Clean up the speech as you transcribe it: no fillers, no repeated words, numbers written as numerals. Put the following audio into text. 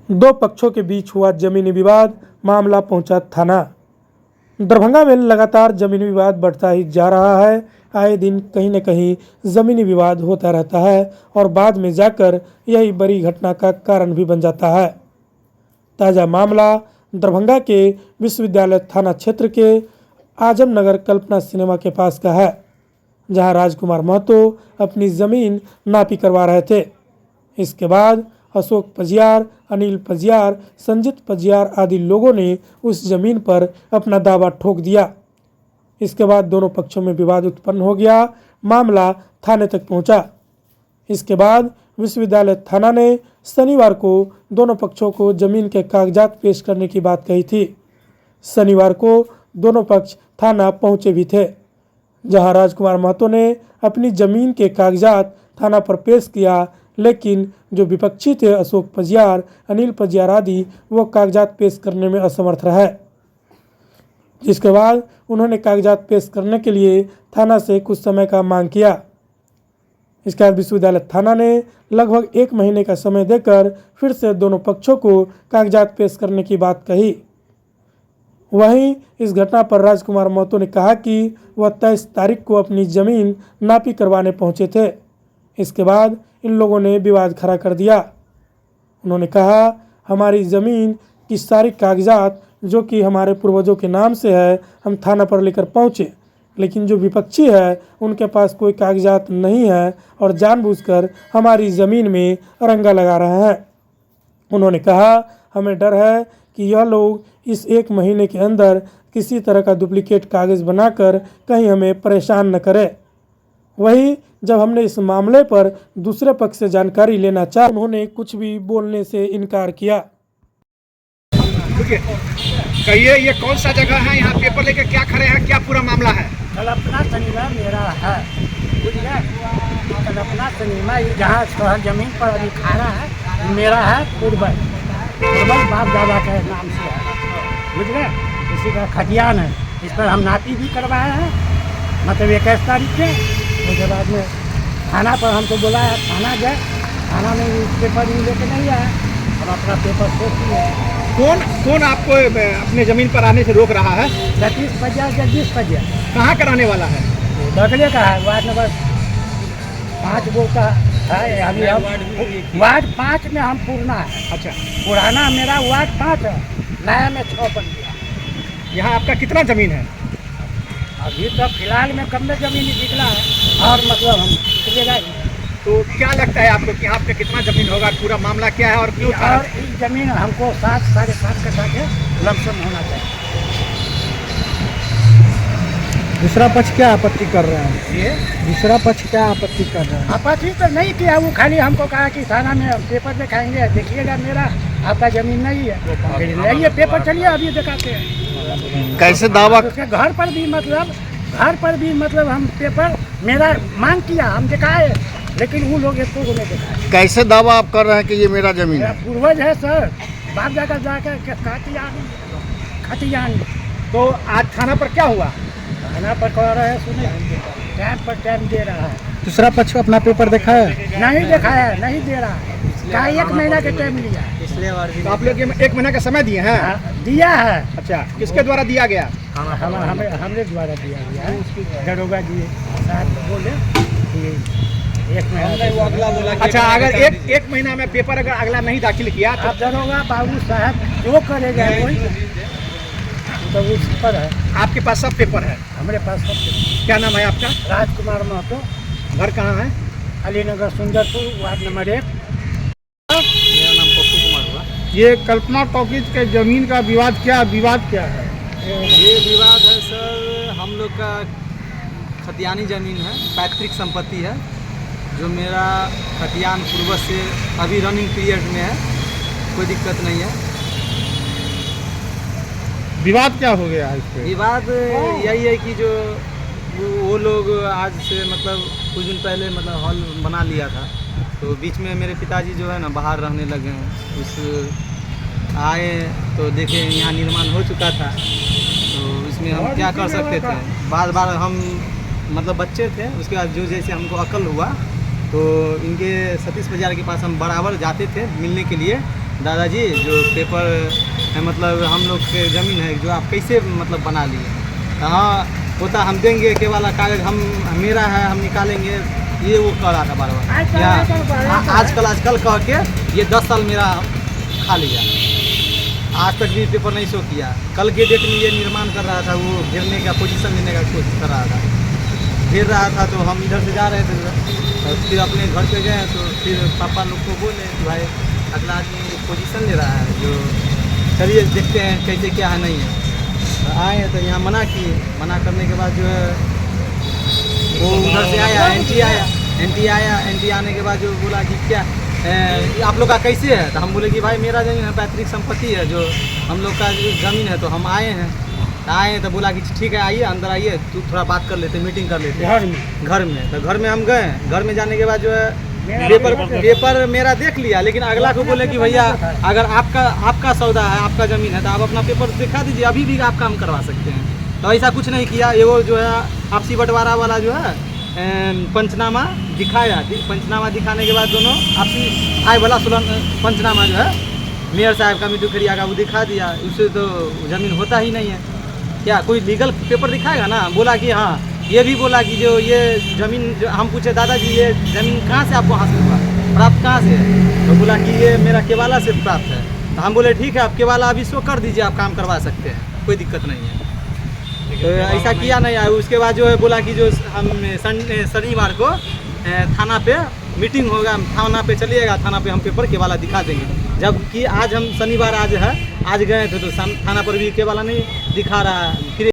दो पक्षों के बीच हुआ जमीनी विवाद, मामला पहुंचा थाना। दरभंगा में लगातार जमीनी विवाद बढ़ता ही जा रहा है। आए दिन कहीं न कहीं जमीनी विवाद होता रहता है और बाद में जाकर यही बड़ी घटना का कारण भी बन जाता है। ताज़ा मामला दरभंगा के विश्वविद्यालय थाना क्षेत्र के आजमनगर कल्पना सिनेमा के पास का है, जहां राजकुमार महतो अपनी ज़मीन नापी करवा रहे थे। इसके बाद अशोक पजियार, अनिल पजियार, संजीत पजियार आदि लोगों ने उस जमीन पर अपना दावा ठोक दिया। इसके बाद दोनों पक्षों में विवाद उत्पन्न हो गया। मामला थाने तक पहुंचा। इसके बाद विश्वविद्यालय थाना ने शनिवार को दोनों पक्षों को जमीन के कागजात पेश करने की बात कही थी। शनिवार को दोनों पक्ष थाना पहुंचे भी थे, जहां राजकुमार महतो ने अपनी जमीन के कागजात थाना पर पेश किया, लेकिन जो विपक्षी थे अशोक पजियार, अनिल पजियार आदि वो कागजात पेश करने में असमर्थ रहे। जिसके बाद उन्होंने कागजात पेश करने के लिए थाना से कुछ समय का मांग किया। इसके बाद विश्वविद्यालय थाना ने लगभग 1 महीने का समय देकर फिर से दोनों पक्षों को कागजात पेश करने की बात कही। वहीं इस घटना पर राजकुमार महतो ने कहा कि वह 23 तारीख को अपनी ज़मीन नापी करवाने पहुंचे थे। इसके बाद इन लोगों ने विवाद खड़ा कर दिया। उन्होंने कहा, हमारी ज़मीन की सारी कागजात जो कि हमारे पूर्वजों के नाम से है, हम थाना पर लेकर पहुँचे, लेकिन जो विपक्षी है उनके पास कोई कागजात नहीं है और जानबूझकर हमारी ज़मीन में रंगा लगा रहे हैं। उन्होंने कहा, हमें डर है कि यह लोग इस 1 महीने के अंदर किसी तरह का डुप्लीकेट कागज़ बनाकर कहीं हमें परेशान न करे। वहीं जब हमने इस मामले पर दूसरे पक्ष से जानकारी लेना चाहा, उन्होंने कुछ भी बोलने से इनकार किया। कहिए, ये कौन सा जगह है? यहाँ पेपर लेके क्या खड़े हैं? क्या पूरा मामला है? कल्पना सिनेमा मेरा है, बुझ गए? कल्पना सिनेमा जहाँ शहर जमीन पर अभी खड़ा है मेरा है। पूर्वज बाप दादा के नाम से है, बुझ गए? इसी का खतियान है। इस पर हम नापी भी करवाए हैं, मतलब 21 तारीख के। उसके बाद में थाना पर हमको बुलाया, थाना गए, थाना में भी पेपर भी लेके नहीं आया। हम अपना पेपर सोच लिए। कौन आपको अपने जमीन पर आने से रोक रहा है? सतीश पजियार, जगदीश पजियार। कहाँ कराने वाला है? बगले का है, वार्ड नंबर 5 गो का है। अभी हम वार्ड 5 में हम पुराना है। अच्छा, पुराना मेरा वार्ड 5 है, नया में 6 बन गया। यहाँ आपका कितना जमीन है? अभी तो फिलहाल में कम में जमीन निकला है और मतलब हम निकलेगा ही। तो क्या लगता है आपको कि यहाँ पे कितना जमीन होगा? पूरा मामला क्या है और क्यों? और इस जमीन हमको 7 साढ़े 7 कट्ठा के लमसम होना चाहिए। दूसरा पक्ष क्या आपत्ति कर रहे हैं? ये दूसरा पक्ष क्या आपत्ति कर रहे हैं? आपत्ति तो नहीं किया, वो खाली हमको कहा कि थाना में पेपर दिखाएंगे, देखिएगा मेरा आपका जमीन नहीं है, ये पेपर चलिए अभी दिखाते हैं। कैसे दावा? उसके घर पर भी मतलब हम पेपर मेरा मांग किया, हम दिखाए, लेकिन वो लोग इसको नहीं दिखाए। कैसे दावा आप कर रहे हैं कि ये मेरा जमीन मेरा है? पूर्वज है सर, बाप जाकर खतियान। तो आज थाना पर क्या हुआ? थाना पर कह रहे हैं, सुने टाइम पर टाइम दे रहा है। दूसरा पक्ष अपना पेपर दिखाया? नहीं दिखाया, नहीं दे रहा है। क्या 1 महीना के टाइम लिया? तो आप लोग 1 महीना का समय दिए हैं? दिया है। अच्छा, किसके द्वारा दिया गया? हमरे द्वारा दिया गया है। दरोगा जी साहब बोले कि 1 महीना। अच्छा, अगर एक महीना में पेपर अगर अगला नहीं दाखिल किया तो अब दरोगा बाबू साहब जो करेगा कोई तो उस पर है। आपके पास सब पेपर है? हमारे पास सब पेपर। क्या नाम है आपका? राजकुमार महतो, घर कहाँ है? Alinagar Sundarpur, ward number 1। मेरा नाम पप्पू कुमार हुआ। ये कल्पना टॉकीज के जमीन का विवाद क्या है? ये विवाद है सर, हम लोग का खतियानी ज़मीन है, पैतृक संपत्ति है, जो मेरा खतियान पूर्वज से अभी रनिंग पीरियड में है, कोई दिक्कत नहीं है। विवाद क्या हो गया है इस पे? विवाद यही है कि जो वो लोग आज से मतलब कुछ दिन पहले मतलब हॉल बना लिया था, तो बीच में मेरे पिताजी जो है ना बाहर रहने लगे हैं। उस आए तो देखे यहाँ निर्माण हो चुका था, तो इसमें हम क्या कर सकते थे? बार बार हम मतलब बच्चे थे, उसके बाद जो जैसे हमको अकल हुआ तो इनके सतीश पजियार के पास हम बराबर जाते थे मिलने के लिए, दादाजी जो पेपर है मतलब हम लोग के ज़मीन है जो आप कैसे मतलब बना लिए। हाँ होता हम देंगे के वाला कागज़ हम मेरा है हम निकालेंगे, ये वो कह रहा था बार बार। यहाँ आजकल कह के ये 10 साल मेरा खा लिया, आज तक भी पेपर नहीं शो किया। कल के डेट में ये निर्माण कर रहा था, वो गिरने का पोजीशन लेने का कोशिश कर रहा था, गिर रहा था। तो हम इधर से जा रहे थे तो फिर अपने घर पे गए तो फिर पापा लोग को बोले कि भाई अगला आदमी पोजीशन ले रहा है, जो चलिए देखते हैं कैसे क्या है नहीं है। तो आए तो यहाँ मना किए, मना करने के बाद जो है वो उधर से आया एंटी आने के बाद जो बोला कि क्या आप लोग का कैसे है। तो हम बोले कि भाई मेरा ज़मीन है, पैतृक संपत्ति है, जो हम लोग का ज़मीन है, तो हम आए हैं। तो बोला कि ठीक है आइए अंदर आइए, तू थोड़ा बात कर लेते, मीटिंग कर लेते घर में। तो घर में हम गए, घर में जाने के बाद जो है पेपर मेरा देख लिया, लेकिन अगला को बोले कि भैया अगर आपका सौदा है, आपका ज़मीन है, तो आप अपना पेपर दिखा दीजिए, अभी भी आप काम करवा सकते हैं। तो ऐसा कुछ नहीं किया। ये वो जो है आपसी बंटवारा वाला जो है पंचनामा दिखाया, पंचनामा दिखाने के बाद दोनों आपसी आय वाला पंचनामा जो है मेयर साहब का मिट्टू खड़िया का वो दिखा दिया। उससे तो ज़मीन होता ही नहीं है। क्या कोई लीगल पेपर दिखाएगा ना। बोला कि हाँ, ये भी बोला कि जो ये ज़मीन जो हम पूछे दादाजी ये ज़मीन कहाँ से आपको हासिल हुआ, प्राप्त कहाँ से है। तो बोला कि ये मेरा केवाला से प्राप्त है। तो हम बोले ठीक है आप केवाला अभी शो कर दीजिए, आप काम करवा सकते हैं, कोई दिक्कत नहीं है। तो ऐसा किया नहीं है। उसके बाद जो है बोला कि जो हम शनिवार को थाना पे मीटिंग होगा, थाना पे चलिएगा, थाना पे हम पेपर केवाला दिखा देंगे। जबकि आज हम शनिवार आज है, आज गए थे तो थाना पर भी केवाला नहीं दिखा रहा है। फिर